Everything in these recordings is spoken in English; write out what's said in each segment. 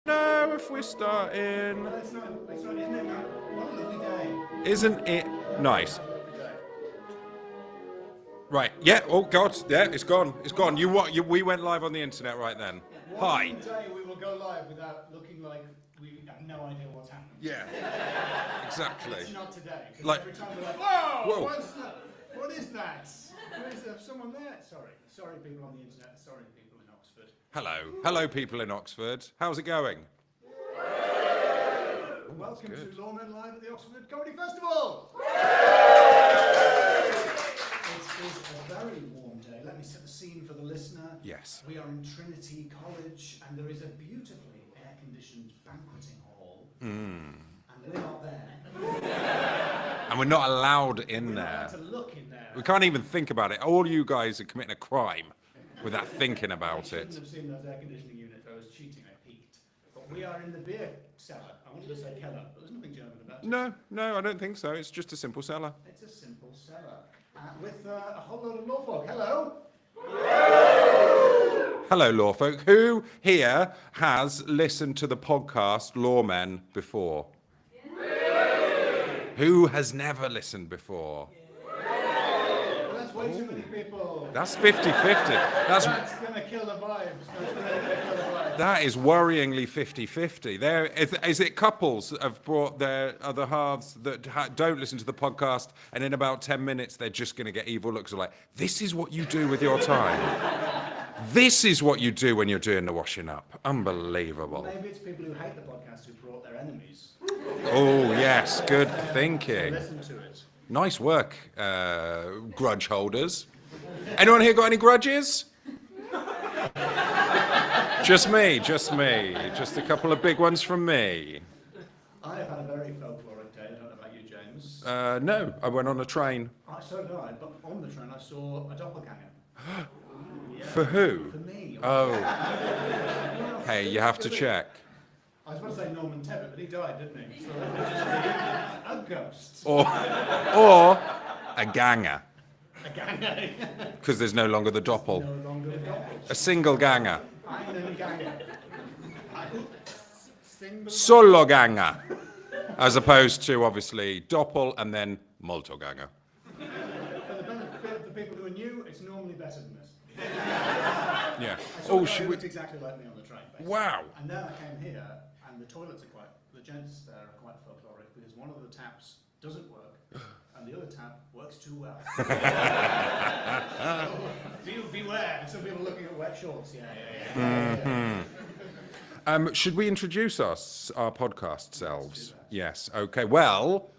No, if we're starting. Isn't it nice? Right. Yeah. Oh God. Yeah. It's gone. It's gone. We went live on the internet right then. Hi. One day we will go live without looking like we have no idea what's happening. Yeah. Exactly. It's not today. Like- Every time we're like, whoa! Whoa. What is that? Is there someone there? Sorry, people on the internet. Sorry, people in Oxford. Hello, people in Oxford. How's it going? Welcome to Loremen live at the Oxford Comedy Festival. It is a very warm day. Let me set the scene for the listener. Yes. We are in Trinity College, and there is a beautifully air-conditioned banqueting hall. And we're not there. And we're not allowed in We're there. not allowed to look in there. We can't even think about it. All you guys are committing a crime without thinking about I shouldn't it. have seen those air conditioning units. I was cheating. I peeked. But we are in the beer cellar. I wanted to say cellar, but there's nothing German about it. No, I don't think so. It's just a simple cellar. It's a simple cellar with a whole load of law folk. Hello. Hello, lawfolk. Who here has listened to the podcast Loremen before? Who has never listened before? Well, that's That's way too many people. That's 50-50. That's going to kill the vibes. That's really going to kill the vibes. That is worryingly 50-50. Is it couples have brought their other halves that don't listen to the podcast, and in about 10 minutes they're just going to get evil looks like, this is what you do with your time. This is what you do when you're doing the washing up. Unbelievable. Maybe it's people who hate the podcast who brought their enemies. Oh, yes, good thinking. Listen to it. Nice work, grudge holders. Anyone here got any grudges? Just me. Just a couple of big ones from me. I have had a very folkloric day. I don't know about you, James. No, I went on a train. So did I, but on the train I saw a doppelganger. Yeah. For who? For me. Oh. Hey, you have to check. I was about to say Norman Tebbit, but he died, didn't he? So it would just be a ghost. Or a ganger. A ganger. Because there's no longer the doppel. No longer a doppel. A single ganger. Einen ganger. Solo ganger. As opposed to, obviously, doppel and then molto ganger. For the benefit of the people who are new, it's normally better than this. Yeah. Oh, she looked exactly like me on the train. Basically. Wow. And then I came here, and the toilets are the gents there are quite folkloric because one of the taps doesn't work, and the other tap works too well. Beware, some people looking at wet shorts. Yeah. Should we introduce our podcast selves? Yes. Okay. Well,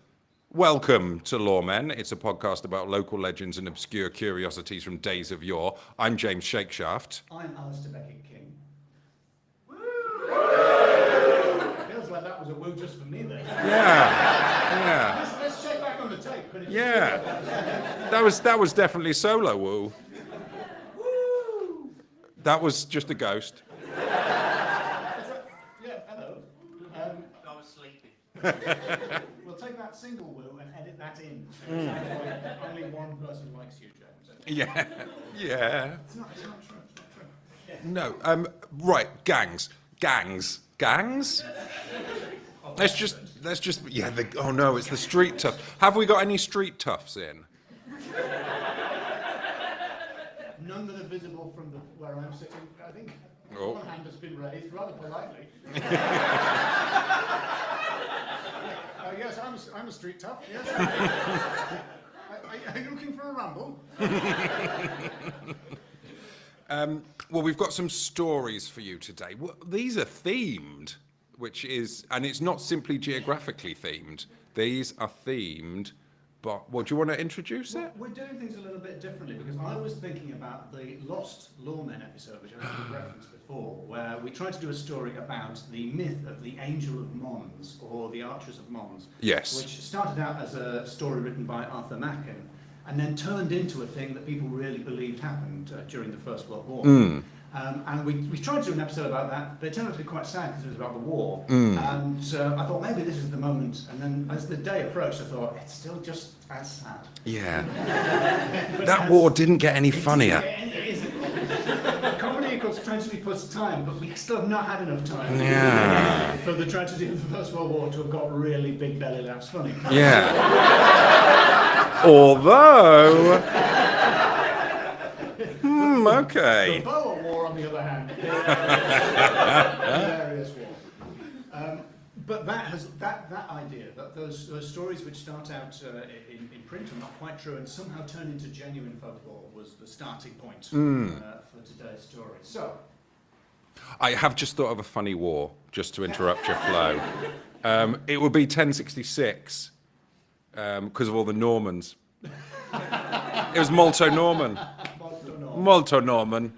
welcome to Loremen. It's a podcast about local legends and obscure curiosities from days of yore. I'm James Shakeshaft. I'm Alistair Beckett King. Feels like that was a woo just for me then. Yeah. Let's check back on the tape. Yeah. That was definitely solo woo. Woo! That was just a ghost. Yeah, hello. I was sleeping. We'll take that single woo and edit that in. So it sounds like only one person likes you, James. Yeah. Yeah. It's not true. It's not true. Yeah. No. Right. Gangs. Let's just. Yeah. Oh no, it's the street tough. Have we got any street toughs in? None that are visible from where I'm sitting. I think one hand has been raised rather politely. Yes, I'm a street tough. Yes. Are you looking for a rumble? Well, we've got some stories for you today. Well, these are themed, and it's not simply geographically themed. These are themed, but do you want to introduce it? We're doing things a little bit differently because I was thinking about the Lost Loremen episode, which I think we referenced before, where we tried to do a story about the myth of the Angel of Mons, or the Archers of Mons. Yes. Which started out as a story written by Arthur Machen, and then turned into a thing that people really believed happened during the First World War. And we tried to do an episode about that, but it turned out to be quite sad because it was about the war. And I thought maybe this is the moment. And then as the day approached, I thought it's still just as sad. Yeah. That war didn't get any funnier. Comedy equals tragedy plus time, but we still have not had enough time for the tragedy of the First World War to have got really big belly laughs funny. Yeah. Although. Okay. The Boer War, on the other hand, hilarious war. But that idea, that those stories which start out in print are not quite true and somehow turn into genuine folklore was the starting point for today's story. So, I have just thought of a funny war, just to interrupt your flow. It would be 1066, because of all the Normans. It was Molto Norman. Molto Norman.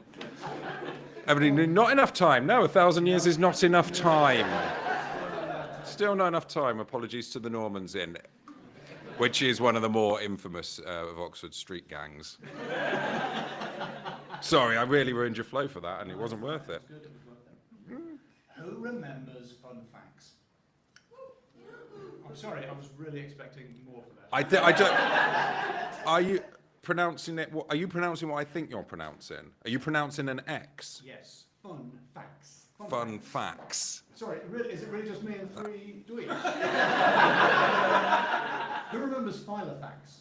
Everybody, not enough time. No, 1,000 years is not enough time. Still not enough time. Apologies to the Normans in, which is one of the more infamous of Oxford street gangs. Sorry, I really ruined your flow for that, and it wasn't worth it. Who remembers fun facts? I'm sorry, I was really expecting more for that. I don't. Are you pronouncing it? Are you pronouncing what I think you're pronouncing? Are you pronouncing an X? Yes, fun facts. Fun facts. Sorry, is it really just me and three dweebs? Who remembers Filofax?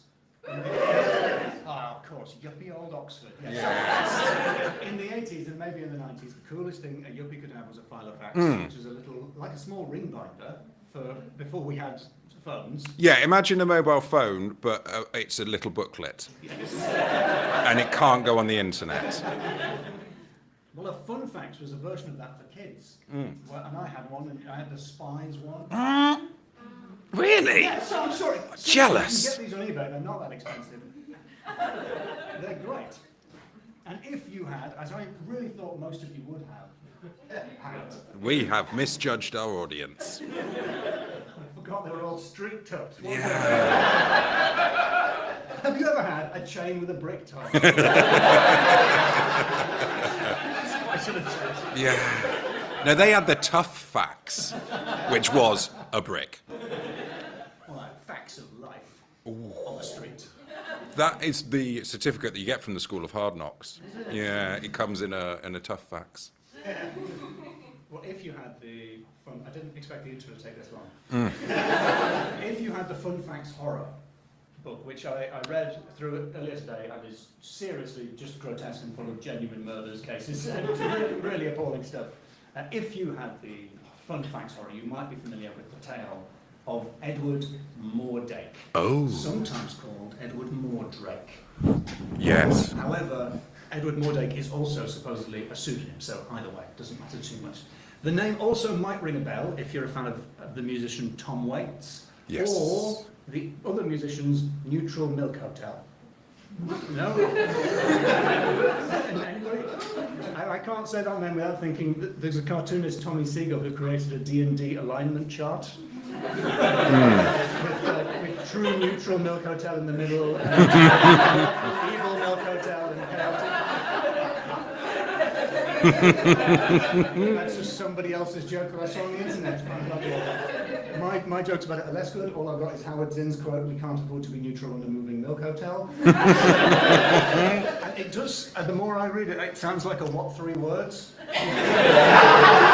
Ah, of course, yuppie old Oxford. Yes. Yes. In the 80s and maybe in the 90s, the coolest thing a yuppie could have was a filofax, which was a little, like a small ring binder for before we had phones. Yeah, imagine a mobile phone, but it's a little booklet. And it can't go on the internet. Well, a fun fax was a version of that for kids. Well, and I had one, and I had the Spies one. Really? Yeah, so I'm sorry. Jealous. You can get these on eBay, they're not that expensive. They're great. And if you had, as I really thought most of you would have, had, We have misjudged our audience. I forgot they were all street tubs. weren't Yeah. they? Have you ever had a chain with a brick top? I should have said. Yeah. No, they had the tough fax, which was a brick. Well, like facts of life on the street. That is the certificate that you get from the School of Hard Knocks. Yeah, it comes in a tough fax. Well, if you had the fun, I didn't expect the intro to take this long. If you had the Fun Facts Horror book, which I read through earlier today, and is seriously just grotesque and full of genuine murders cases, and it's really, really appalling stuff. If you had the Fun Facts Horror, you might be familiar with the tale of Edward Mordrake, sometimes called Edward Mordrake. Yes. However, Edward Mordrake is also supposedly a pseudonym, so either way, it doesn't matter too much. The name also might ring a bell if you're a fan of the musician Tom Waits, Yes. or the other musician's Neutral Milk Hotel. No? Anybody? I can't say that name without thinking that there's a cartoonist, Tommy Siegel, who created a D&D alignment chart. With true neutral Milk Hotel in the middle, and evil Milk Hotel and chaotic. That's just somebody else's joke that I saw on the internet. My joke's about it are less good. All I've got is Howard Zinn's quote, "We can't afford to be neutral on a moving milk hotel." And it does, the more I read it, it sounds like a what three words?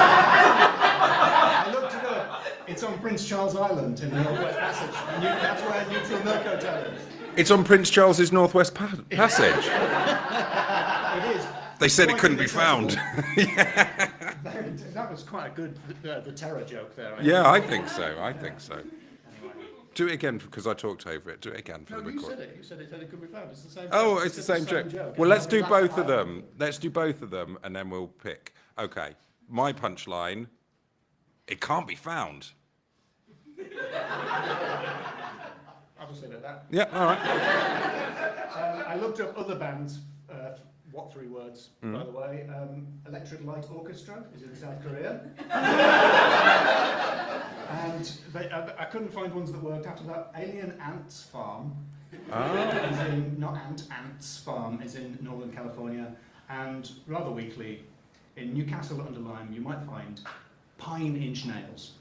I looked it up. It's on Prince Charles Island in the Northwest Passage. And that's where Neutral Milk Hotel is. It's on Prince Charles's Northwest Passage. It is. They said it Quite couldn't be found. That was quite a good, the terror joke there. Yeah, I think so. I think so. Do it again because I talked over it. Do it again for No, the you record. said it. You said it could be found. It's the same. Oh, joke. it's the same joke. And Well, let's then do we both laugh of at it. them. Let's do both of them, and then we'll pick. Okay. My punchline. It can't be found. I'll just leave it at that. Yeah. All right. I looked up other bands. What three words, by the way? Electric Light Orchestra is in South Korea. And I couldn't find ones that worked after that. Alien Ants Farm is in, not Ants Farm is in Northern California. And rather weakly, in Newcastle under Lyme, you might find Pine Inch Nails.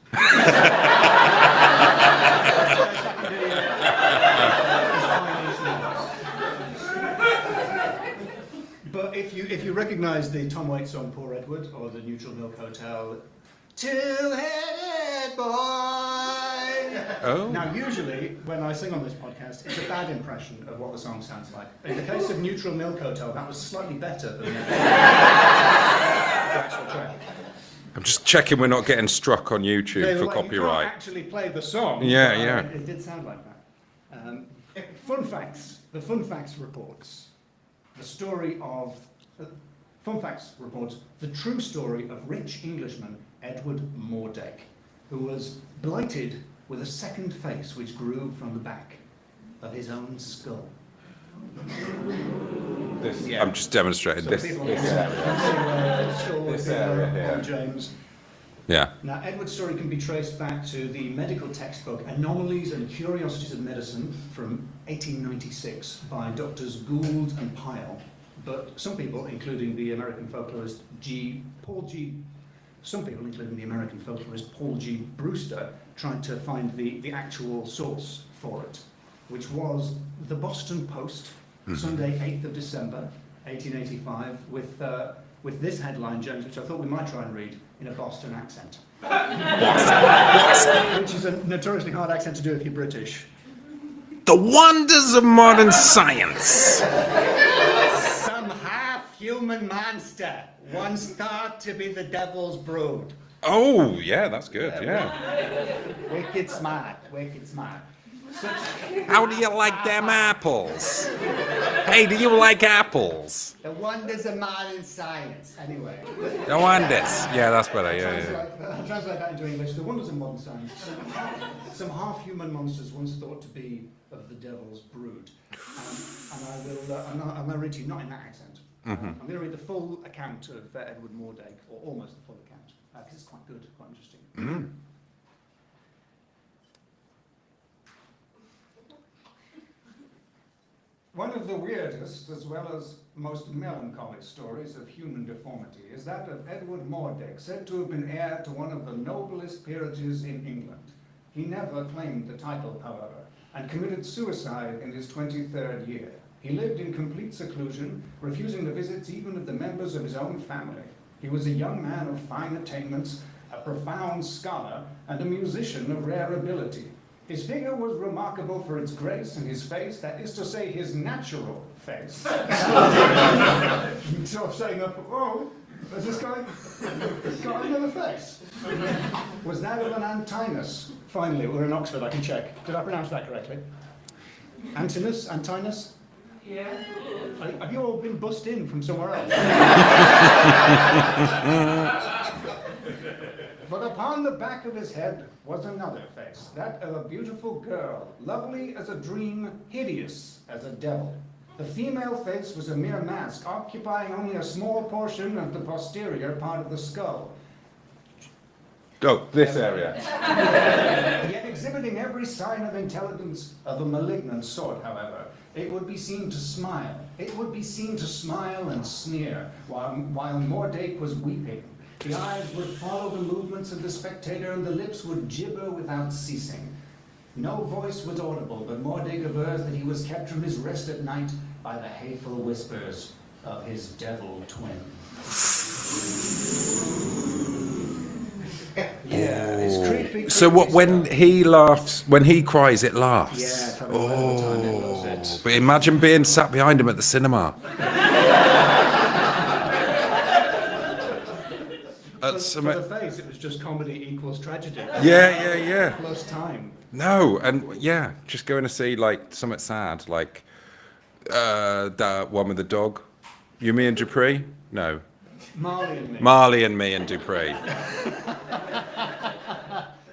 But if you recognise the Tom Waits song Poor Edward or the Neutral Milk Hotel, Two-headed boy. Oh. Now usually when I sing on this podcast, it's a bad impression of what the song sounds like. In the case of Neutral Milk Hotel, that was slightly better than the actual track. I'm just checking we're not getting struck on YouTube Yeah, for like, you copyright. can't actually play the song. Yeah, but, yeah. It did sound like that. Fun facts. The Fun Facts reports the story of. Fun Facts reports the true story of rich Englishman Edward Mordrake, who was blighted with a second face which grew from the back of his own skull. This, Yeah. I'm just demonstrating So this. people This can area. see skull, This people area on here. James. Yeah. Now, Edward's story can be traced back to the medical textbook Anomalies and Curiosities of Medicine from 1896 by Doctors Gould and Pyle. But some people, including the American folklorist Paul G. Brewster, tried to find the actual source for it, which was the Boston Post, Sunday, 8th of December, 1885, with this headline, James, which I thought we might try and read in a Boston accent. Which is a notoriously hard accent to do if you're British. The wonders of modern science. Some half-human monster once thought to be the devil's brood. Oh, yeah, that's good, yeah. Wicked smart, wicked smart. How do you like them apples? Hey, do you like apples? The wonders of modern science. Anyway. The wonders. Yeah, that's better, yeah. I'll translate that into English. The wonders of modern science. Some half-human monsters once thought to be of the devil's brood. And I will, I'm going to read to you, not in that accent. I'm going to read the full account of Edward Mordache, or almost the full account, because it's quite good, quite interesting. One of the weirdest, as well as most melancholy stories of human deformity is that of Edward Mordache, said to have been heir to one of the noblest peerages in England. He never claimed the title, however, and committed suicide in his 23rd year. He lived in complete seclusion, refusing the visits even of the members of his own family. He was a young man of fine attainments, a profound scholar, and a musician of rare ability. His figure was remarkable for its grace, and his face, that is to say, his natural face. Sort of saying, oh, has this guy got another face? Was that of an Antinous. Finally, we're in Oxford, I can check. Did I pronounce that correctly? Antinous? Antinous? Yeah. Have you all been bussed in from somewhere else? But upon the back of his head was another face, that of a beautiful girl, lovely as a dream, hideous as a devil. The female face was a mere mask, occupying only a small portion of the posterior part of the skull. Oh, this area. Yet exhibiting every sign of intelligence of a malignant sort, however. It would be seen to smile. It would be seen to smile and sneer, while Mordache was weeping. The eyes would follow the movements of the spectator, and the lips would gibber without ceasing. No voice was audible, but Mordache avers that he was kept from his rest at night by the hateful whispers of his devil twin. Yeah, it's creepy. So what? When he laughs, when he cries, it laughs. Yeah, probably all the time it loves it. But imagine being sat behind him at the cinema. For the face, it was just comedy equals tragedy. Yeah. Plus time. No, and yeah, just going to see like something sad, like that one with the dog. You, me, and Dupree? No. Marley and me. Marley and me and Dupree.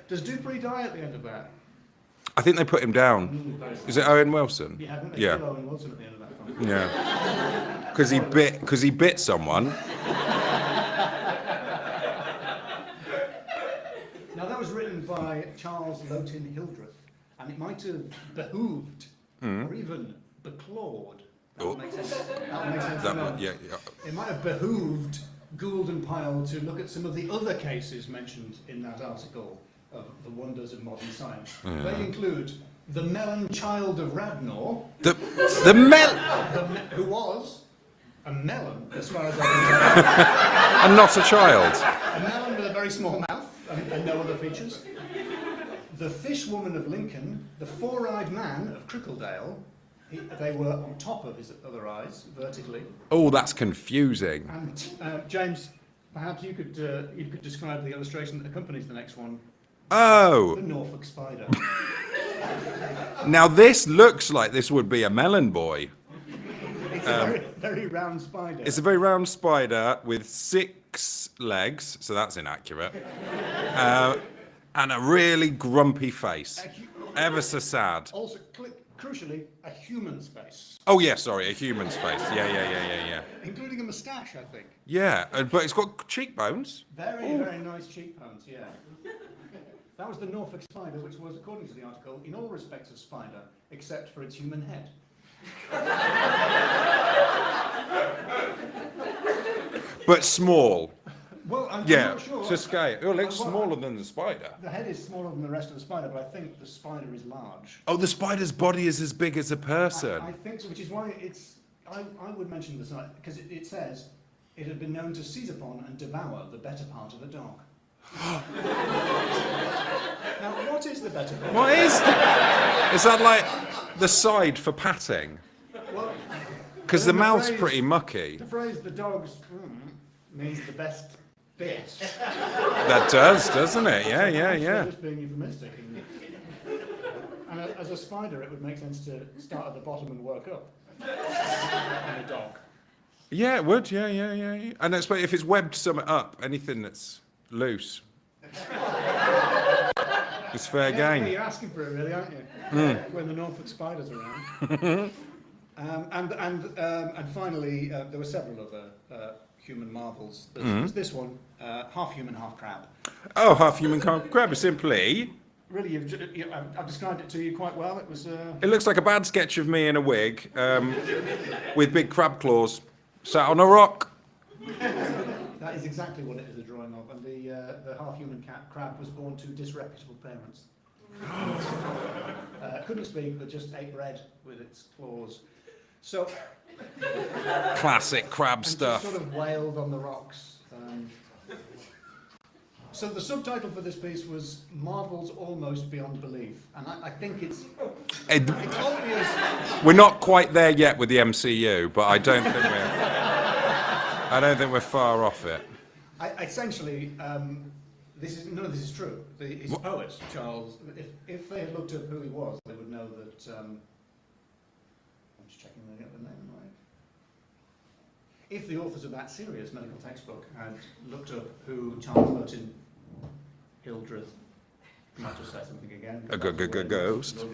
Does Dupree die at the end of that? I think they put him down. Is it Owen Wilson? Yeah, I think they Yeah. kill Owen Wilson at the end of that film. Yeah. Because he bit someone. Now that was written by Charles Lowton Hildreth, and it might have behooved, or even beclawed. That would make sense. That would make sense. Yeah. It might have behooved Gould and Pyle to look at some of the other cases mentioned in that article of the wonders of modern science. They include the melon child of Radnor, who was a melon, as far as I can tell. And not a child. A melon with a very small mouth and no other features. The fish woman of Lincoln, the four-eyed man of Crickledale. They were on top of his other eyes, vertically. Oh, that's confusing. And James, perhaps you could describe the illustration that accompanies the next one. Oh. The Norfolk spider. Now this looks like this would be a melon boy. It's a very, very round spider. It's a very round spider with 6 legs, so that's inaccurate. And a really grumpy face. Ever so sad. Also, crucially, a human's face. Oh yeah, sorry, a human's face. Yeah. Including a moustache, I think. Yeah, but it's got cheekbones. Very, very nice cheekbones, yeah. That was the Norfolk spider, which was, according to the article, in all respects a spider, except for its human head. But small. Well, I'm Yeah, not sure. to scale. Oh, it looks Well, smaller than the spider. The head is smaller than the rest of the spider, but I think the spider is large. Oh, the spider's body is as big as a person. I think so, which is why it's. I would mention this because it says it had been known to seize upon and devour the better part of a dog. Now, what is the better bit? What is that like the side for patting? Well, Because the then mouth's phrase- pretty mucky. The phrase "the dog's" means the best bit. That does, doesn't it? Yeah, yeah, yeah. Just being euphemistic. And as a spider, it would make sense to start at the bottom and work up. And a dog. Yeah, it would. Yeah, yeah, yeah, yeah. And that's if it's webbed something up, anything that's loose. It's fair Yeah, game. you're asking for it, really, aren't you? When the Norfolk spiders are around. And finally, there were several other human marvels. There's this one, half human, half crab. Oh, half human crab is simply. Really, I've described it to you quite well. It was. It looks like a bad sketch of me in a wig with big crab claws sat on a rock. That is exactly what it is a drawing of, and the half-human crab was born to disreputable parents. Couldn't speak, but just ate bread with its claws. So, Classic crab and stuff. just sort of wailed on the rocks. So the subtitle for this piece was "Marvels Almost Beyond Belief," and I think it's obvious. We're not quite there yet with the MCU, but I don't think we're far off it. Essentially, none of this is true. His poet, Charles, if they had looked up who he was, they would know that. I'm just checking the name right. If the authors of that serious medical textbook had looked up who Charles Merton Hildreth, I might just say something again. A ghost.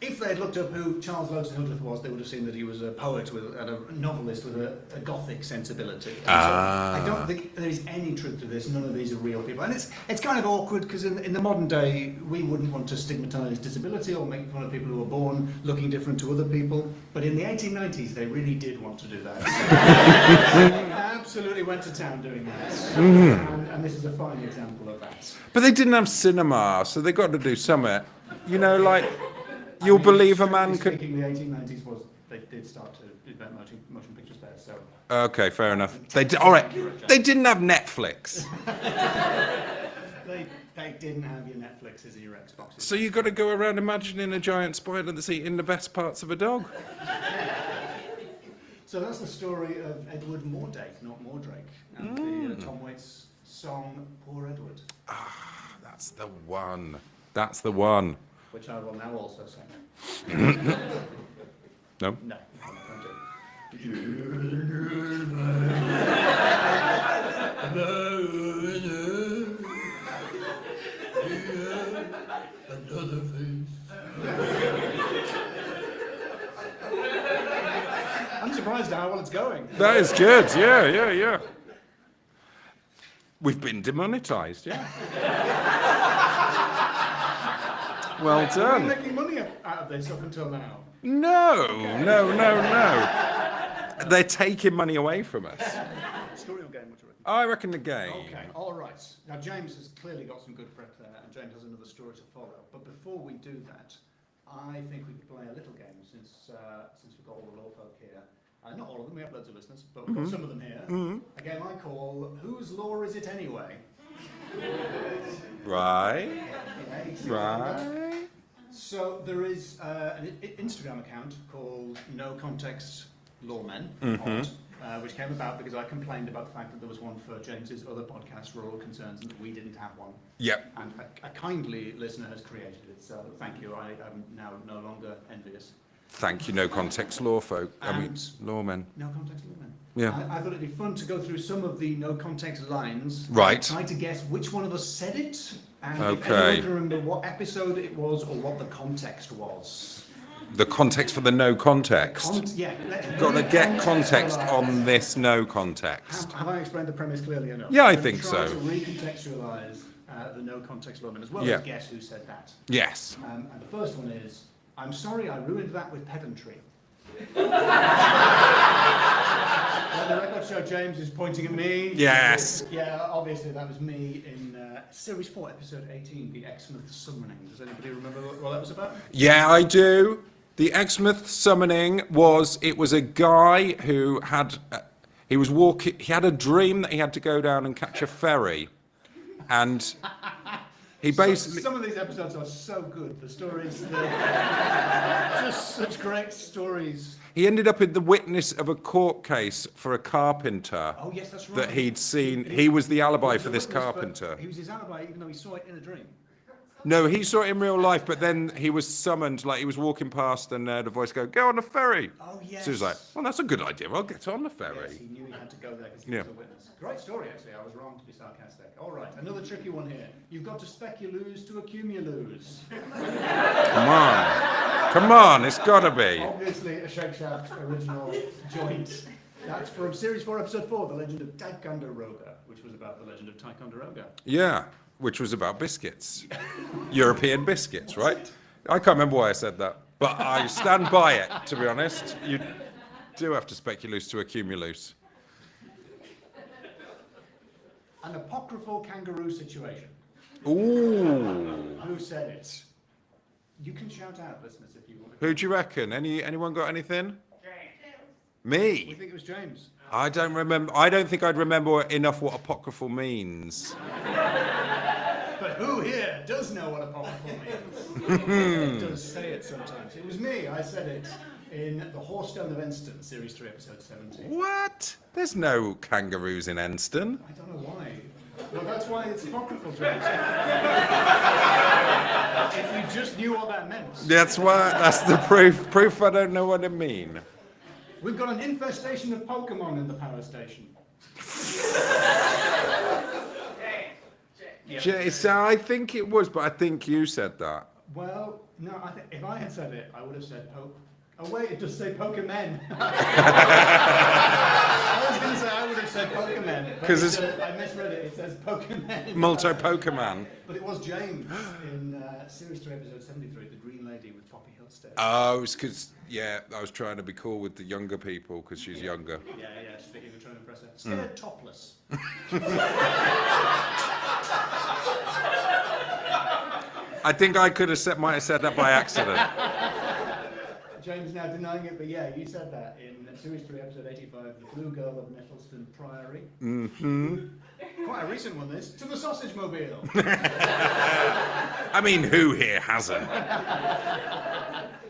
If they had looked up who Charles Merton Hildreth was, they would have seen that he was a poet and a novelist with a gothic sensibility. So I don't think there is any truth to this. None of these are real people, and it's kind of awkward because in the modern day we wouldn't want to stigmatise disability or make fun of people who are born looking different to other people. But in the 1890s, they really did want to do that. So absolutely went to town doing that, and this is a fine example of that. But they didn't have cinema, so they got to do something. You know, like. You'll believe a man could. Speaking, the 1890s was they did start to invent motion pictures there. So Okay, fair enough. All right. They didn't have Netflix, they didn't have your Netflixes or your Xboxes. so you got to go around imagining a giant spider that's eating the best parts of a dog. So that's the story of Edward Mordrake, not Mordrake, and the Tom Waits song "Poor Edward," That's the one. That's the one. which I will now also sing. No. No, I'm not going I'm surprised at how well it's going. That is good. Yeah, yeah, yeah. We've been demonetized. Yeah. Well Are we done. making money out of this up until now? No. They're taking money away from us. Story or game, what do you reckon? I reckon the game. Okay, all right. Now, James has clearly got some good prep there, and James has another story to follow. But before we do that, I think we could play a little game since we've got all the law folk here. Not all of them, we have loads of listeners, but we've got some of them here. A game I call Whose Law Is It Anyway? Right. Yeah, you see Right. So there is an Instagram account called No Context Loremen, which came about because I complained about the fact that there was one for James's other podcast, Rural Concerns, and that we didn't have one. Yep. And a kindly listener has created it, so thank you. I am now no longer envious. Thank you, no context law folk. Lawmen. No Context Loremen. Yeah. I thought it'd be fun to go through some of the no context lines. Right. Try to guess which one of us said it, and if Okay. anyone can remember what episode it was or what the context was. The context for the no context. Got to get context on this no context. Have I explained the premise clearly enough? Yeah, I I'm think trying so. to recontextualise the no context Loremen as well Yeah. as guess who said that. Yes. And the first one is, I'm sorry I ruined that with pedantry. The record show James is pointing at me. Yes. Yeah, obviously that was me in Series 4, Episode 18, The Exmouth Summoning. Does anybody remember what that was about? Yeah, I do. The Exmouth summoning was a guy who had he had a dream that he had to go down and catch a ferry, And he basically... Some of these episodes are so good. The stories, just such great stories. He ended up in the witness of a court case for a carpenter. Oh yes, that's right. That he'd seen. He was the alibi was for the this witness, but carpenter. He was his alibi, even though he saw it in a dream. No, he saw it in real life, but then he was summoned, like he was walking past and the voice go, go on the ferry. Oh yes. So he was like, well, that's a good idea. I'll get on the ferry. Yes, he knew he had to go there because he Yeah. was a witness. Great story, actually. I was wrong to be sarcastic. All right, another tricky one here. You've got to speculose to accumulose. Come on. Come on, it's got to be. Obviously, a Shake Shaft original joint. That's from Series 4, Episode 4, The Legend of Ticonderoga, which was about the legend of Ticonderoga. Yeah, which was about biscuits. European biscuits, right? I can't remember why I said that, but I stand by it, to be honest. You do have to speculose to accumulose. An apocryphal kangaroo situation. Ooh. Who said it? You can shout out, listeners, if you want. Who do you reckon? Anyone got anything? We Me? think it was James. I don't remember. I don't think I'd remember enough what apocryphal means. But who here does know what apocryphal means? It does say it sometimes. It was me. I said it in The Horstone of Enston, Series 3, Episode 17. What? There's no kangaroos in Enston. I don't know why. Well, that's why it's apocryphal, James. If you just knew what that meant. That's why. That's the proof. Proof I don't know what it mean. We've got an infestation of Pokemon in the power station. So I think it was, but I think you said that. Well, no, I think if I had said it, I would have said Poke. Oh wait, it does say Pokemon. I was going to say I would have said Pokemon. 'Cause it's- I misread it. It says Pokemon. Multi Pokemon. But it was James in Series 3, Episode 73, The Green Lady with Poppy Hillstead. Oh, it's because I was trying to be cool with the younger people because she's younger. Yeah, speaking of trying to impress her. Scared topless. I think I might have said that by accident. James now denying it, but yeah, you said that in Series 3, Episode 85, The Blue Girl of Nettleston Priory. Mm-hmm. Quite a recent one, this. To the Sausage Mobile. I mean, who here hasn't?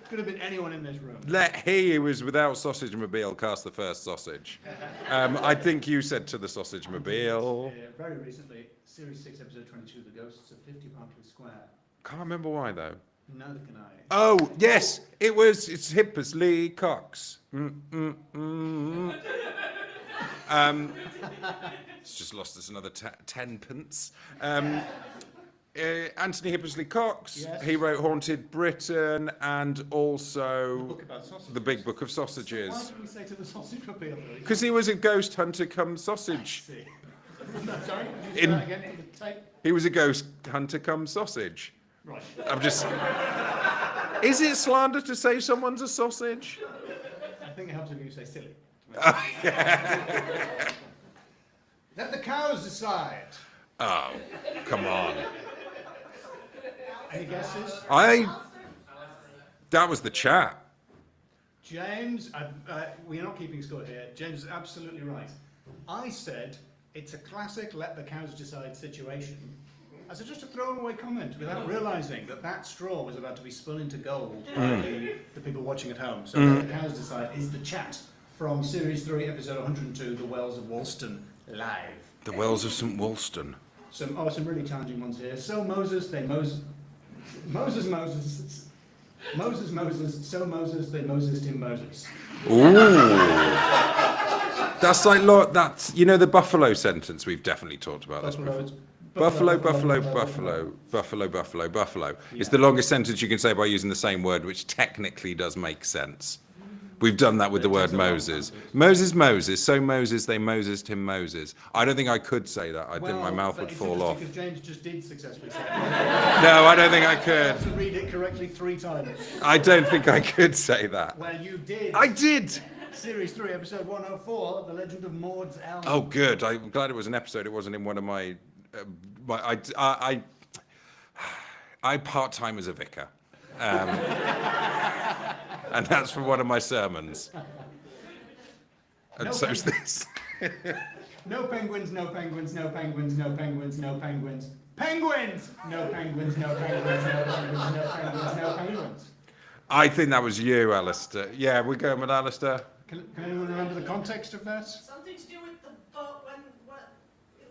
Could have been anyone in this room. He who was without sausage mobile cast the first sausage. I think you said to the sausage mobile. Very recently, Series 6, Episode 22, The Ghosts of 50 Parkland Square. Can't remember why though. Neither can I. Oh yes, it's Hippersley Cox. It's just lost us another 10 pence. Anthony Hippersley Cox. Yes. He wrote Haunted Britain and also Book about sausages. The Big Book of So why Sausages. did we say To the Sausage Mobile? Because he was a ghost hunter come sausage. See. Sorry, could you say In- that again for the tape? He was a ghost hunter come sausage. Right. I'm just. Is it slander to say someone's a sausage? I think it helps if you say silly. Oh, Let the cows decide. Oh, come on. Any guesses? That was the chat. James, we're not keeping score here. James is absolutely right. I said it's a classic let the cows decide situation as just a throwaway comment without realising that straw was about to be spun into gold by the people watching at home. So let the cows decide is the chat from Series 3, Episode 102, The Wells of Woolston, live. The Wells of St. Woolston. Some really challenging ones here. So Moses, they Moses, so Moses, they Moses him Moses. Ooh. That's like, that's, the buffalo sentence, we've definitely talked about this before. Buffalo. It's the longest sentence you can say by using the same word, which technically does make sense. We've done that with the word Moses. Moses, so Moses, they Mosesed him Moses. I don't think I could say that. I think my mouth would fall off. Because James just did successfully say it. No, I don't think I could. To read it correctly 3 times. I don't think I could say that. Well, you did. I did! Series 3, Episode 104, The Legend of Maud's Elm. Oh, good. I'm glad it was an episode. It wasn't in one of my... I part-time as a vicar. And that's from one of my sermons. And No so's con- this. No penguins, no penguins, no penguins, no penguins, no penguins. Penguins! No penguins, no penguins, no penguins, no penguins, no penguins. I think that was you, Alistair. Yeah, we're going with Alistair. Can anyone remember the context of that? Something to do with the boat,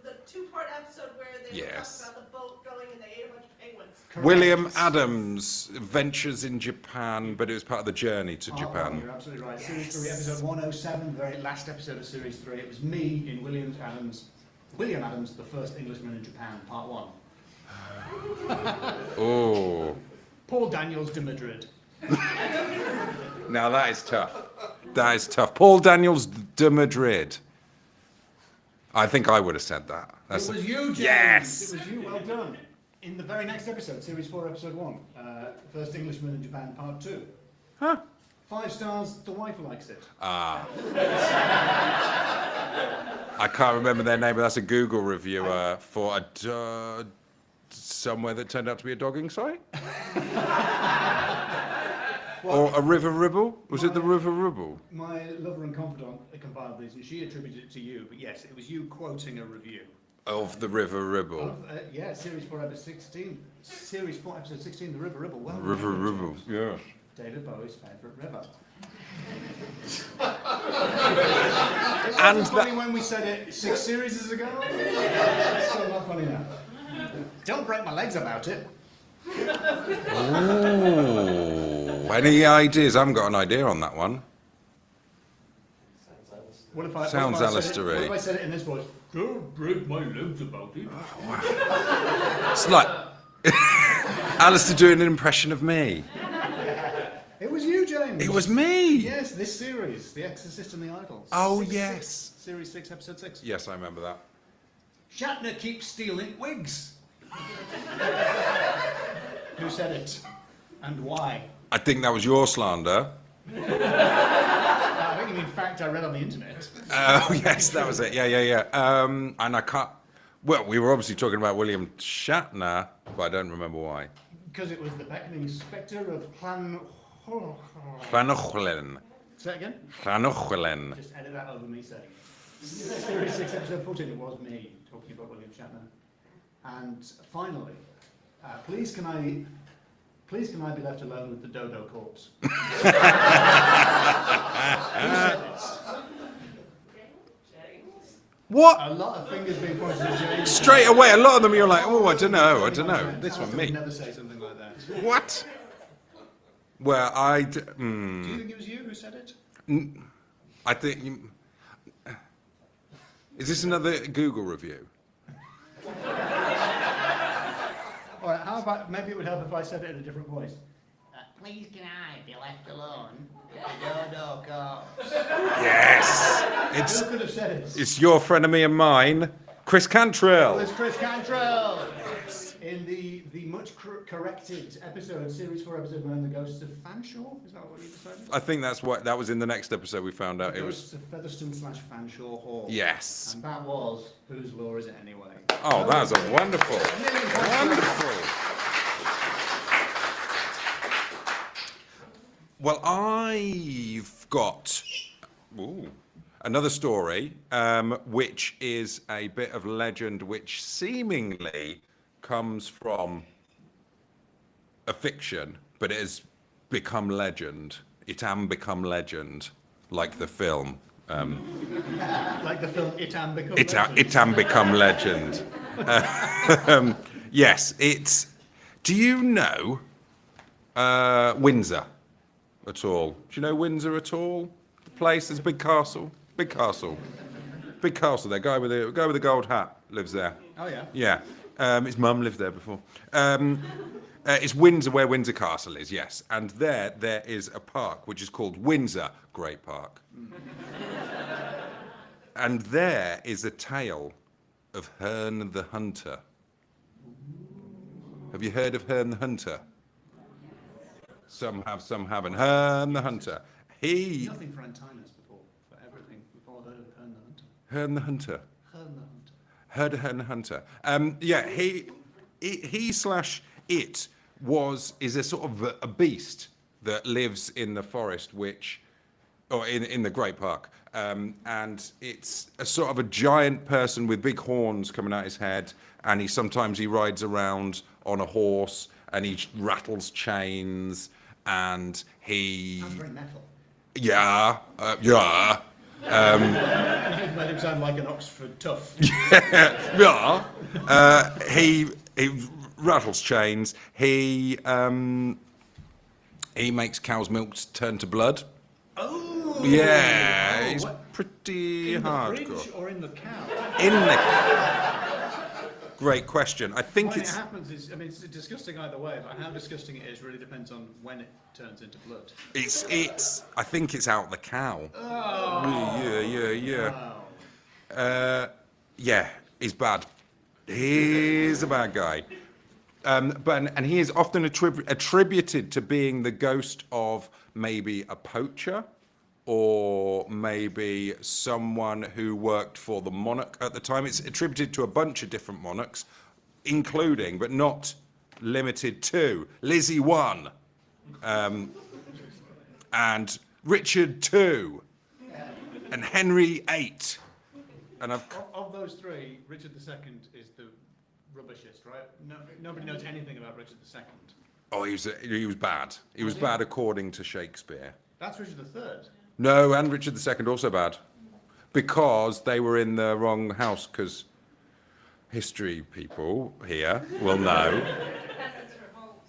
the two-part episode where they were Yes. talking about the boat going and they ate a bunch of penguins. Correct. William Adams' Ventures in Japan, but it was part of the journey to Oh, Japan. you're absolutely right. Series 3, episode 107, the very last episode of Series 3. It was me in William Adams, the first Englishman in Japan, part 1. Oh, Paul Daniels de Madrid. now that is tough. That is tough. Paul Daniels de Madrid. I think I would have said that. It was you, James. Yes. It was you. Well done. In the very next episode, Series 4, Episode 1, First Englishman in Japan, Part 2. Huh? 5 stars, the wife likes it. Ah. I can't remember their name, but that's a Google review for a somewhere that turned out to be a dogging site. Or a river ribble? Was it the river ribble? My lover and confidant compiled these, and she attributed it to you, but yes, it was you quoting a review. Of the river ribble. Of, yeah, Series 4, Episode 16. Series 4, Episode 16, The River Ribble. Well, River ribble, yes. David Bowie's favourite river. And It was funny when we said it 6 series ago. It's still not funny now. Don't break my legs about it. Ooh. Any ideas? I haven't got an idea on that one. What if I, Sounds what if I said it- Alistair-y. What if I said it in this voice? Don't break my legs about it. It's like Alistair doing an impression of me. It was you, James. It was me. Yes, this series, The Exorcist and the Idol. Oh, 6, yes. Series 6, Episode 6. Yes, I remember that. Shatner keeps stealing wigs. Who said it? And why? I think that was your slander. I think you mean fact I read on the internet. Oh, yes, that was it. Yeah. And I can't. Well, we were obviously talking about William Shatner, but I don't remember why. Because it was the beckoning spectre of Llanochlen. Say it again? Llanochlen. Just edit that over me saying it. Series 6, Episode 14, it was me talking about William Shatner. And finally, please can I be left alone with the dodo corpse? Who said this? What? A lot of fingers being pointed at James. Straight away, a lot of them you're like, oh, I don't know. This one, Alistair me. would never say something like that. What? Well, Do you think it was you who said it? I think. Is this another Google review? All right, how about maybe it would help if I said it in a different voice? Please can I be left alone? Dodo corpse. Yes. Who could have said it? It's your frenemy and mine, Chris Well, Cantrell. it's Chris Cantrell. In the much corrected episode, Series 4, Episode 9, The Ghosts of Fanshawe. Is that what you decided? I think that was in the next episode we found out. The It Ghosts was of Featherstone / Fanshawe Hall. yes. And that was Whose Law Is It Anyway? Oh, that was a wonderful, A million points. wonderful. Well, I've got another story, which is a bit of legend, which seemingly comes from a fiction, but it has become legend. It can become legend, like the film. Like the film It Am Become It Legend. can become legend. Yes, it's. Do you know Windsor at all? Do you know Windsor at all? The place, there's a big castle. Big castle. Big castle there. Guy with the gold hat lives there. Oh, yeah. Yeah. His mum lived there before. It's Windsor, where Windsor Castle is, yes. And there is a park which is called Windsor Great Park. And there is a tale of Herne the Hunter. Have you heard of Herne the Hunter? Some have, some haven't. Herne the Hunter. He, Nothing for Antinous before, for everything. We've all heard of Herne the Hunter. Herne the Hunter. Herne the Hunter. Heard of Herne the Hunter. Yeah, he/it is a sort of a beast that lives in the forest, which or in the Great Park. And it's a sort of a giant person with big horns coming out his head, and he rides around on a horse, and he rattles chains, and he... Sounds very metal. Yeah. You made him sound like an Oxford tough. Yeah. He rattles chains. He makes cow's milk turn to blood. Oh! Yeah, Oh, it's what? pretty In the hardcore. fridge or in the cow? In the... Great question. I think When it it's... happens is, I mean, it's disgusting either way, but how disgusting it is really depends on when it turns into blood. I think it's out the cow. Oh! Yeah. Wow. Yeah, he's bad. He's a bad guy. And he is often attributed to being the ghost of maybe a poacher, or maybe someone who worked for the monarch at the time. It's attributed to a bunch of different monarchs, including, but not limited to, Lizzie I, and Richard II, and Henry VIII. And Of those three, Richard II is the rubbishest, right? No, nobody knows anything about Richard II. oh, he was bad. He was bad according to Shakespeare. That's Richard III. No, and Richard II also bad, because they were in the wrong house. Because history people here will know Peasants revolt.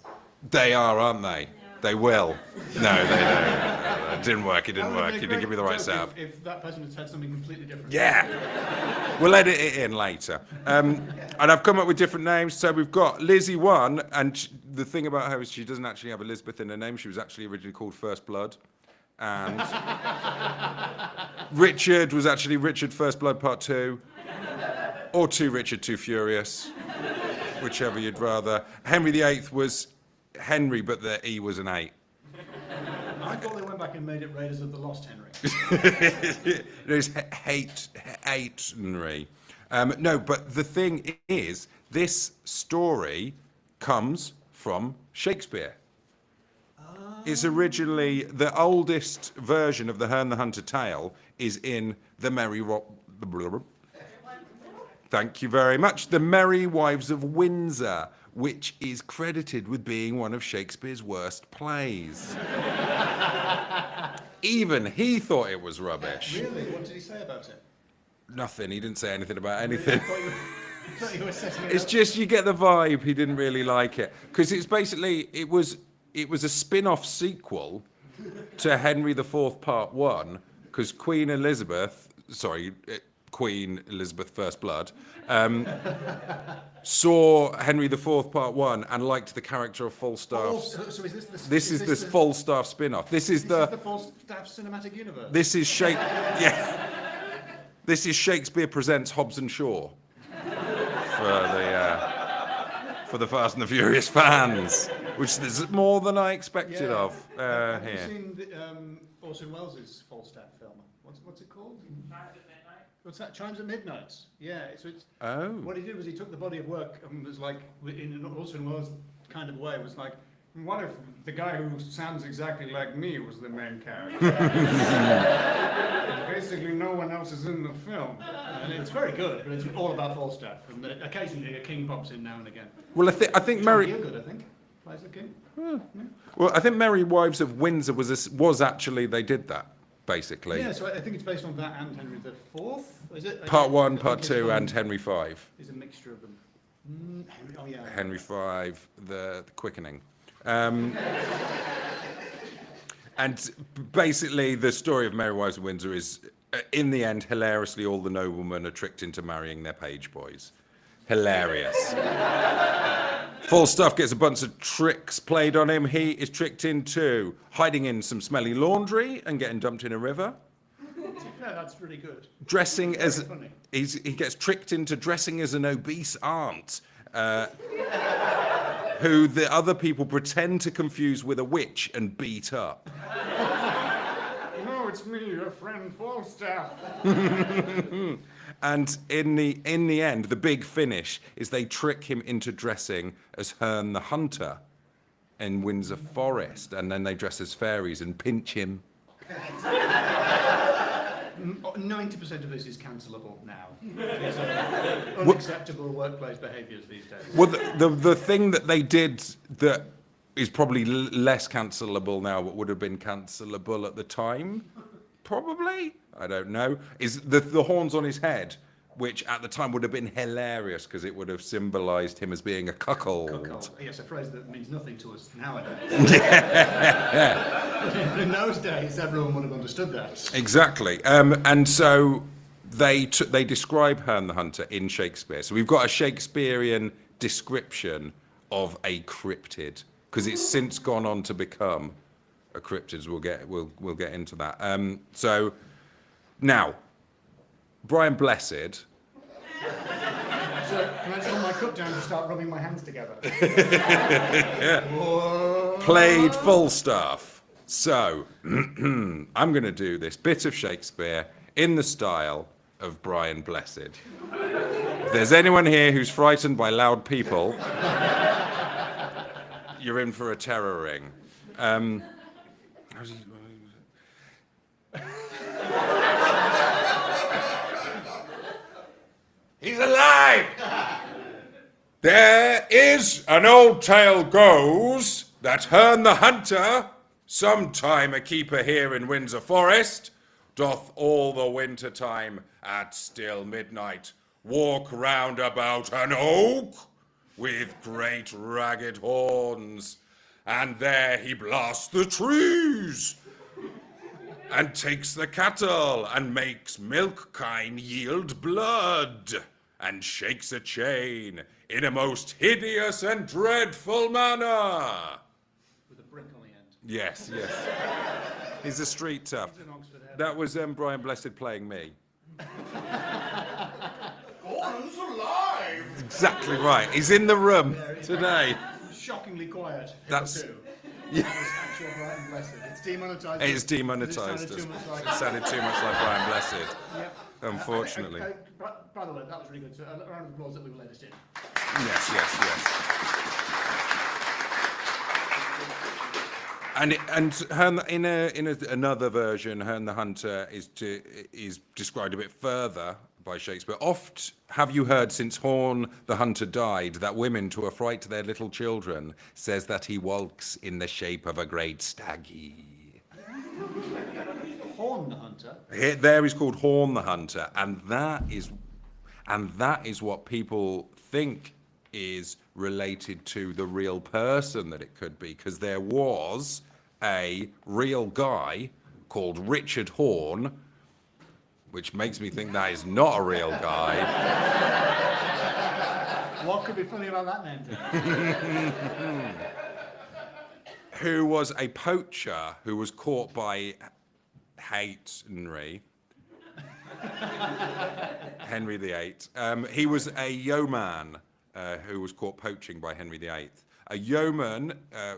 they are, aren't they? They will. No, they don't. It didn't work. It didn't work. You didn't give me the right setup. If that person had said something completely different. Yeah. We'll edit it in later. And I've come up with different names. So we've got Lizzie I, and the thing about her is she doesn't actually have Elizabeth in her name. She was actually originally called First Blood. And Richard was actually Richard First Blood Part 2, or 2 Richard Too Furious, whichever you'd rather. Henry VIII was Henry, but the E was an 8. I thought they went back and made it Raiders of the Lost Henry. There's Henry. No, but the thing is, this story comes from Shakespeare. It's originally, the oldest version of the Herne the Hunter tale is in the Thank you very much. The Merry Wives of Windsor, which is credited with being one of Shakespeare's worst plays. Even he thought it was rubbish. Really? What did he say about it? Nothing. He didn't say anything about anything. I thought you were setting it It's up. just you get the vibe he didn't really like it, because it's basically it was a spin-off sequel to Henry IV Part 1, because Queen Elizabeth First Blood saw Henry IV Part 1 and liked the character of Falstaff. Oh, so is this the... This is this Falstaff spin-off. This is the the Falstaff cinematic universe? this is This is Shakespeare Presents Hobbs and Shaw for the Fast and the Furious fans, which is more than I expected of Have you here. seen Orson Welles' Falstaff film? What's it called? Chimes at midnight. What's that? Chimes at Midnight. Yeah. So it's Oh. what he did was he took the body of work and was like, in an Orson Welles kind of way, was like, what if the guy who sounds exactly like me was the main character? Basically, no one else is in the film. And it's very good, but it's all about Falstaff. And occasionally a king pops in now and again. Well, I think Merry. Good, I think. Plays the king. Well, I think Merry Wives of Windsor was actually they did that basically. Yeah, so I think it's based on that and Henry IV. Is it? Part 1, I think Part it's 2, one- and Henry V. Is a mixture of them. Henry, oh yeah. Henry V, the Quickening. And basically, the story of Merry Wives of Windsor is, in the end, hilariously, all the noblemen are tricked into marrying their page boys. Hilarious. Falstaff gets a bunch of tricks played on him. He is tricked into hiding in some smelly laundry and getting dumped in a river. Yeah, that's really good. Dressing as funny. he gets tricked into dressing as an obese aunt, who the other people pretend to confuse with a witch and beat up. No, it's me, your friend Falstaff. And in the end, the big finish is they trick him into dressing as Herne the Hunter in Windsor Forest, and then they dress as fairies and pinch him. 90% of this is cancelable now. These are unacceptable workplace behaviours these days. Well, the thing that they did that is probably less cancelable now, but would have been cancelable at the time, probably, I don't know, is the horns on his head, which at the time would have been hilarious because it would have symbolised him as being a cuckold. Cuckold. Yes, a phrase that means nothing to us nowadays. But in those days, everyone would have understood that. Exactly. And so they describe Herne the Hunter in Shakespeare. So we've got a Shakespearean description of a cryptid because it's since gone on to become a cryptid. We'll get into that. So now, Brian Blessed. So, can I just hold my cup down and start rubbing my hands together? Played Falstaff. So, I'm going to do this bit of Shakespeare in the style of Brian Blessed. If there's anyone here who's frightened by loud people, you're in for a terror ring. He's alive! There is an old tale goes that Herne the Hunter, sometime a keeper here in Windsor Forest, doth all the winter time at still midnight walk round about an oak with great ragged horns, and there he blasts the trees and takes the cattle and makes milk kine yield blood and shakes a chain in a most hideous and dreadful manner. With a brick on the end. Yes. He's a street tough. He's an Oxford head. That was Brian Blessed playing me. Horns alive! Exactly right. He's in the room today. Shockingly quiet. That's- Hitherto. Yeah. That was actual Brian Blessed. It's demonetised. It's demonetised. It sounded too much like Brian Blessed, Yep. unfortunately. By the way, that was really good. So a round of applause that we will let us in. Yes. And Herne, in another version, Herne the Hunter is described a bit further by Shakespeare. Oft have you heard since Horn the Hunter died that women, to affright their little children, says that he walks in the shape of a great staggy. Horn the Hunter. There he's called Horn the Hunter, and that is what people think is related to the real person that it could be, because there was a real guy called Richard Horn, which makes me think that is not a real guy. What could be funny about that name? Who was a poacher who was caught by Henry VIII. He was a yeoman who was caught poaching by Henry VIII. A yeoman,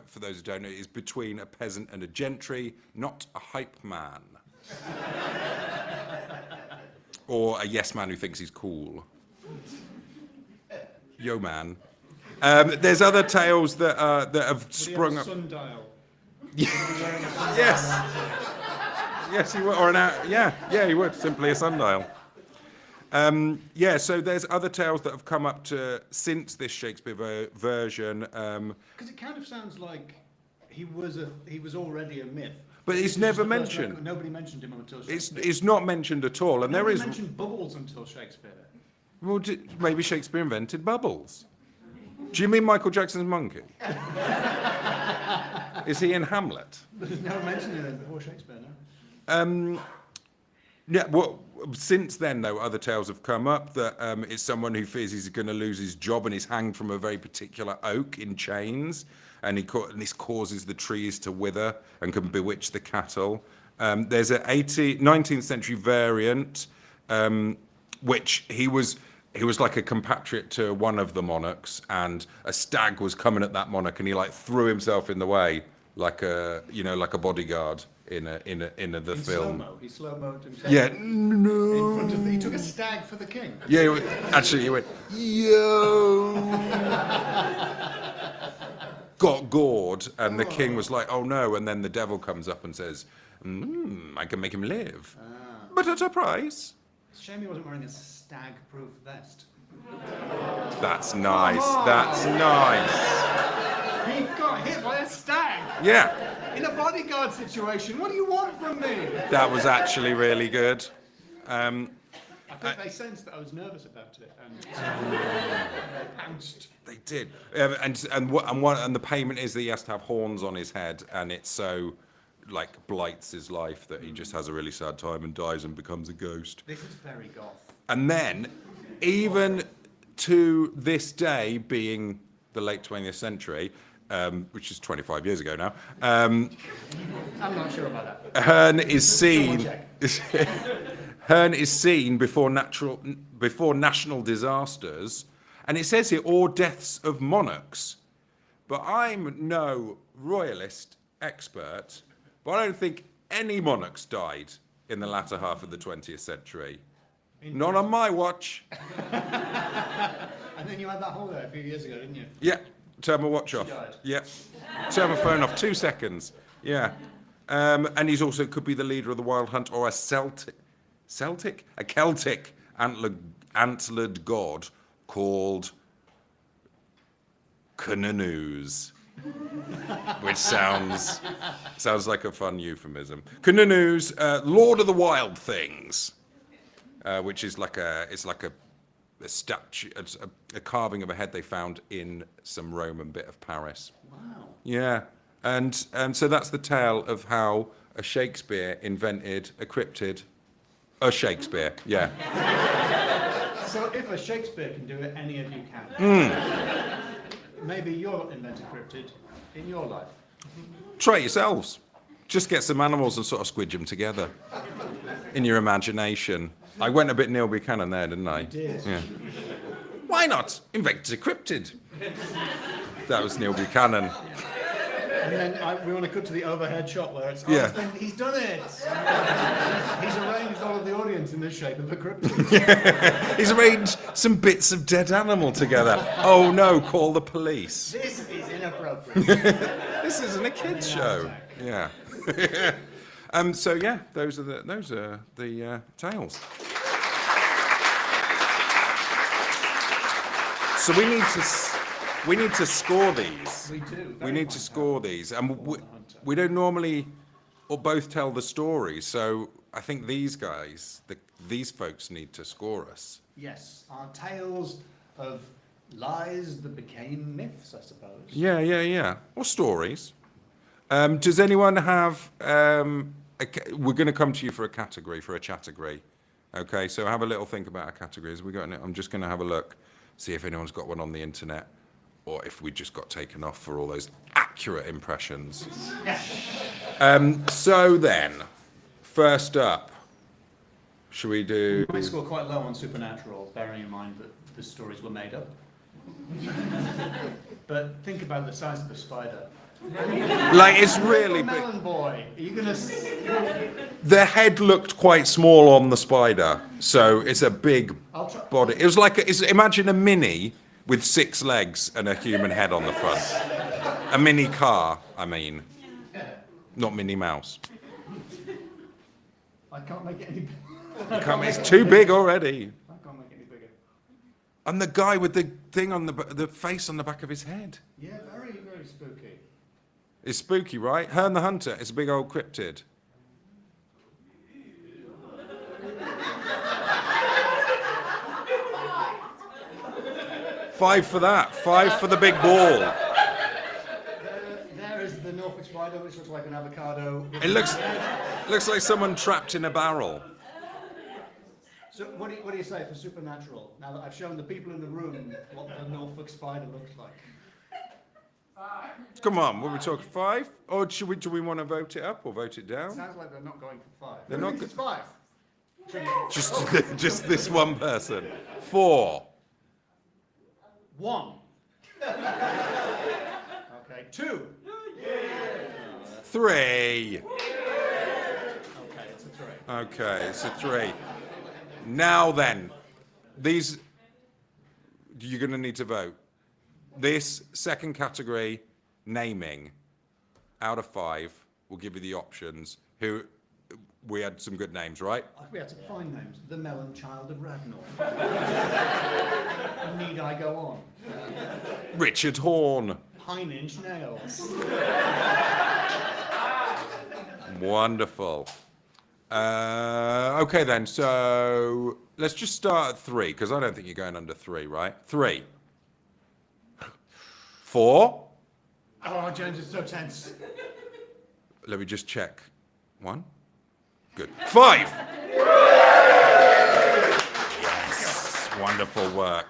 for those who don't know, is between a peasant and a gentry, not a hype man. Or a yes man who thinks he's cool. Yeoman. There's other tales that have sprung up. Sundial. Yes. Yes, he would. Or yeah, he would. Simply a sundial. So there's other tales that have come up to since this Shakespeare version. Because it kind of sounds like he was already a myth. But it's This is never the first mentioned. record. Nobody mentioned him until Shakespeare. It's not mentioned at all, and there Nobody is. mentioned bubbles until Shakespeare. Well, maybe Shakespeare invented bubbles. Do you mean Michael Jackson's monkey? Is he in Hamlet? There's no mention of him before Shakespeare, no? Yeah, well, since then, though, other tales have come up that it's someone who fears he's going to lose his job and is hanged from a very particular oak in chains, and this causes the trees to wither and can bewitch the cattle. There's an 19th century variant, which he was like a compatriot to one of the monarchs, and a stag was coming at that monarch, and he like threw himself in the way like a bodyguard in the film. Slow-mo. He slow-moed himself. Yeah, In no. front of he took a stag for the king. Yeah, he went, yo. got gored, and the king was like, "Oh no!" And then the devil comes up and says, "I can make him live, but at a price." It's a shame he wasn't wearing a stag-proof vest. That's nice. That's nice. He got hit by a stag Yeah, in a bodyguard situation. What do you want from me? that was actually really good. I think they sensed that I was nervous about it and they pounced. They did, and the payment is that he has to have horns on his head, and it's so like blights his life that he just has a really sad time and dies and becomes a ghost. This is very goth. And then, even to this day, being the late 20th century, which is 25 years ago now, I'm not sure about that. Herne is seen. Someone Herne is seen before national disasters, and it says here, or deaths of monarchs. But I'm no royalist expert, but I don't think any monarchs died in the latter half of the 20th century. Not on my watch. And then you had that holiday a few years ago, didn't you? Yeah, turn my watch off. died. Yeah, turn my phone off, 2 seconds. Yeah. And he's also could be the leader of the Wild Hunt or a Celtic antlered god called Canoes, which sounds like a fun euphemism. Canoes, Lord of the Wild Things, which is like a statue, a carving of a head they found in some Roman bit of Paris. Wow. Yeah, and so that's the tale of how a Shakespeare invented a cryptid. A Shakespeare, yeah. So if a Shakespeare can do it, any of you can. Maybe you'll invent a cryptid in your life. Try it yourselves. Just get some animals and sort of squidge them together in your imagination. I went a bit Neil Buchanan there, didn't I? You did. Yeah. Why not invent a cryptid? That was Neil Buchanan. And then we want to cut to the overhead shot where it's, Yeah. He's done it! He's arranged all of the audience in the shape of a cryptid. He's arranged some bits of dead animal together. Oh no, call the police. This is inappropriate. This isn't a kids show. Yeah. So yeah, those are the tales. So we need to score these. We do. We need to score these, and we don't normally or both tell the story. So I think these guys, these folks, need to score us. Yes, our tales of lies that became myths, I suppose. Yeah. Or stories. Does anyone have? We're going to come to you for a category, for a category. Okay, so have a little think about our categories. We got? I'm just going to have a look, see if anyone's got one on the internet, or if we just got taken off for all those accurate impressions. So then, first up, should we do? We might score quite low on Supernatural, bearing in mind that the stories were made up. But think about the size of the spider. Like, it's really big. Melon boy, are you gonna? The head looked quite small on the spider, so it's a big I'll try. body. It was like imagine a mini with 6 legs and a human head on the front. A mini car, I mean, not Minnie Mouse. I can't make it any. It's too big already. I can't make it any bigger. And the guy with the thing on the face on the back of his head. Yeah, very, very spooky. It's spooky, right? Herne the Hunter. It's a big old cryptid. Five for that. 5 for the big ball. There is the Norfolk spider, which looks like an avocado. It looks like someone trapped in a barrel. So what do you say for Supernatural? Now that I've shown the people in the room what the Norfolk spider looks like. Come on, what are we talking, 5? Or do we want to vote it up or vote it down? Sounds like they're not going for 5. They're not It's 5. Just this one person. 4. 1. Okay, 2. 3. Okay, it's a 3. Okay, it's a 3. Now then, you're going to need to vote. This second category naming, out of 5, we'll give you the options. We had some good names, right? We had some fine names. The Melon Child of Radnor. Need I go on? Richard Horn. Pine Inch Nails. Wonderful. Okay then, so let's just start at 3, because I don't think you're going under 3, right? 3. 4. Oh, James is so tense. Let me just check. 1. Good. 5. Yes. Wonderful work.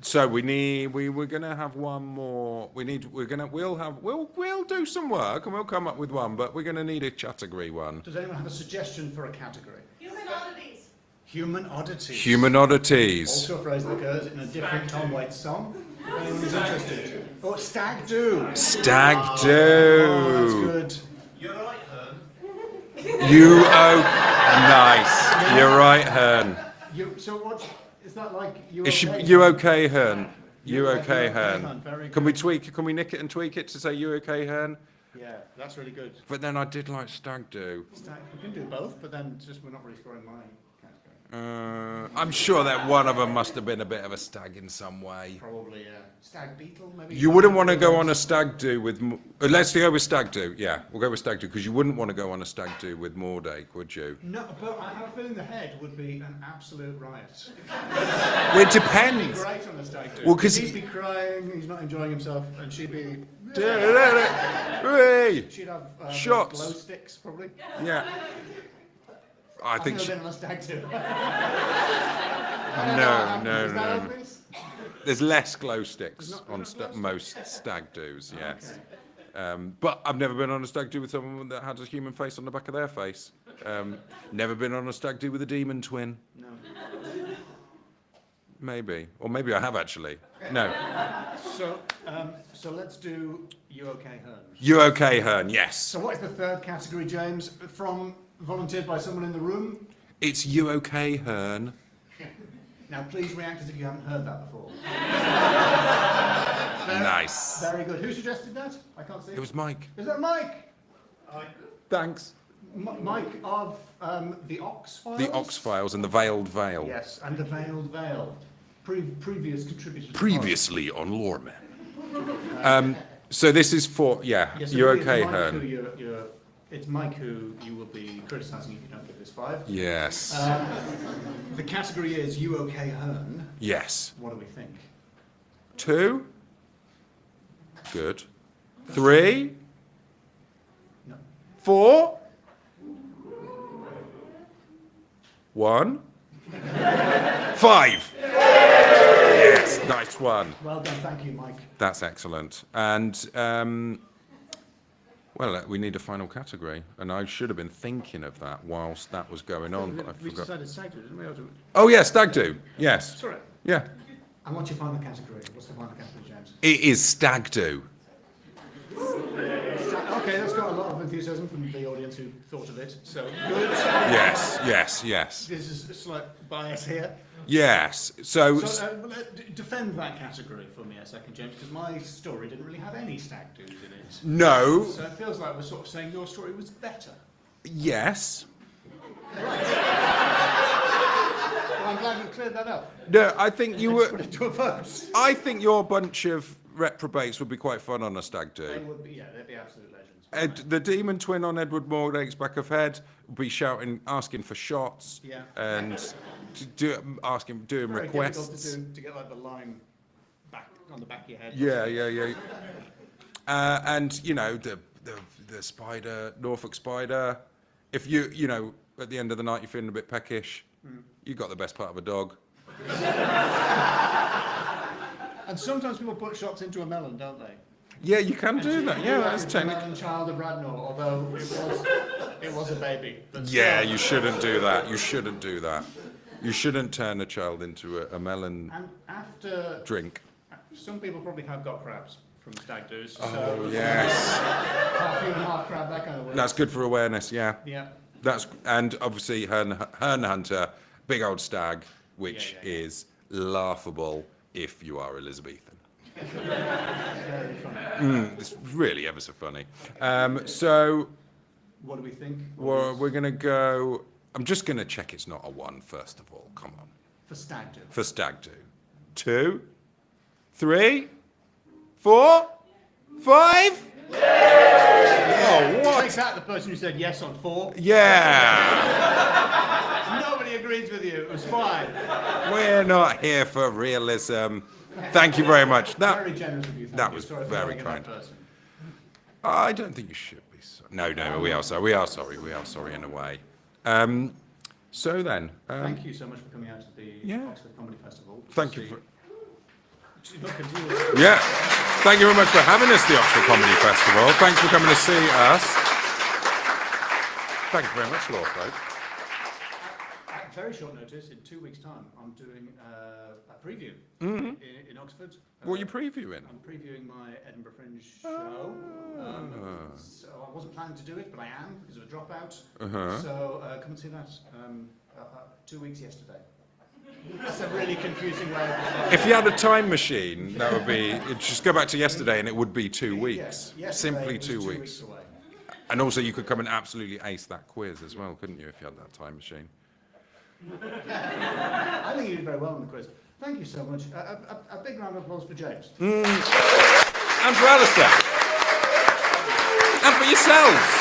So we're gonna have one more. We'll do some work and we'll come up with one, but we're gonna need a category one. Does anyone have a suggestion for a category? Human oddities. Human oddities. Human oddities. Also a phrase that occurs in a different Tom Waits song. If anyone is interested. Oh, stag do. Stag Oh, that's do. good. You're right, Hearn. Nice. You're right, Hearn. So what is that like? You Is okay? you okay, Hearn? You You okay, okay, Hearn? Hearn, very Can we good. tweak? Can we nick it and tweak it to say you okay, Hearn? Yeah, that's really good. But then I did like stag do. Stag, we can do both, but then it's just we're not really scoring my category. I'm sure that one of them must have been a bit of a stag in some way. Probably stag beetle, maybe. You wouldn't want to go on a stag do with. Let's go with stag do. Yeah, we'll go with stag do because you wouldn't want to go on a stag do with Mordake, would you? No, but I have a feeling the head would be an absolute riot. Well, it depends. Great on a stag do. Well, 'cause he'd be crying, he's not enjoying himself, and she'd be. Hooray! She'd have Shots. glow sticks, probably. Yeah. I I've think. never been on a stag do. No, Is that no. obvious? There's less glow sticks There's not- on there's not glow most stag do's. Yes. But I've never been on a stag do with someone that had a human face on the back of their face. Never been on a stag do with a demon twin. No. Maybe. Or maybe I have actually. No. So let's do You Okay, Hearn. You okay, Hearn? Yes. So what is the third category, James? Volunteered by someone in the room? It's you okay, Hearn? Now please react as if you haven't heard that before. Nice. Very good. Who suggested that? I can't see. It was Mike. Is that Mike? Thanks. Mike of the Ox Files? The Ox Files and the Veiled Veil. Yes, and the Veiled Veil. Previous contributor. to the Previously on Loremen. So this is for, podcast. Yes, you it's okay, Mike Hearn? it's Mike who you will be criticising if you don't give this 5. Yes. The category is You Okay, Hearn. Yes. What do we think? 2. Good. 3. No. 4. 1. 5. Yes, nice one. Well done, thank you, Mike. That's excellent. And, we need a final category. And I should have been thinking of that whilst that was going on, but I We forgot. decided stag do, didn't we? Oh, yes, stag do. Yes. Sorry. Yeah. And what's your final category? What's the final category, James? It is stag do. Okay, that's got a lot of enthusiasm from the audience who thought of it. So good. Yes, yes, yes. This is a slight bias here. Yes. So, Defend that category for me a second, James, because my story didn't really have any stag do's in it. no. So it feels like we're sort of saying your story was better. Yes. Well, I'm glad we've cleared that up. No, I think you Let's were. put it to a vote. I think your bunch of reprobates would be quite fun on a stag They do. would be, yeah, they'd be absolute legends. The demon twin on Edward Mordake's back of head would be shouting, asking for shots, Yeah. and doing Very requests. difficult to get like the line back on the back of your head. Yeah. And the spider, Norfolk spider. If you at the end of the night you're feeling a bit peckish, you got the best part of a dog. And sometimes people put shots into a melon, don't they? Yeah, you can do that. Yeah, that's the technically. melon child of Radnor, although it was a baby. But Yeah, still. you shouldn't do that. You shouldn't do that. You shouldn't turn a child into a melon And after, drink. some people probably have got crabs from stag do's. Oh, So yes. half human, half crab, that kind of works. That's good for awareness, yeah. Yeah. And obviously Hern Hunter, big old stag, which Yeah. is laughable if you are Elizabethan. Very funny. It's really ever so funny. So What do we think? we're going to go. I'm just going to check it's not a 1 first of all. Come on. For stag do. For stag do. 2, 3, 4, 5. Oh, what? Takes out the person who said yes on 4. Yeah. Nobody agrees with you. It was fine. We're not here for realism. Thank you very much. Very generous of you. Thank that you. was Sorry for very yelling at that kind. person. I don't think you should be sorry. No, we are sorry. We are sorry. We are sorry in a way. So then. Thank you so much for coming out to the Yeah. Oxford Comedy Festival. Thank you. Look at you. Yeah. Thank you very much for having us, the Oxford Comedy Festival. Thanks for coming to see us. Thank you very much, Law Folk. At very short notice, in 2 weeks' time, I'm doing a preview in Oxford. What are you previewing? I'm previewing my Edinburgh Fringe show. So I wasn't planning to do it, but I am because of a dropout. So come and see that. 2 weeks yesterday. That's a really confusing way of If you had a time machine, that would be, it'd just go back to yesterday and it would be 2 weeks. Yes, Simply yesterday 2 was weeks. away. And also you could come and absolutely ace that quiz as well, couldn't you, if you had that time machine? I think you did very well on the quiz. Thank you so much. A big round of applause for James. And for Alistair. And for yourselves.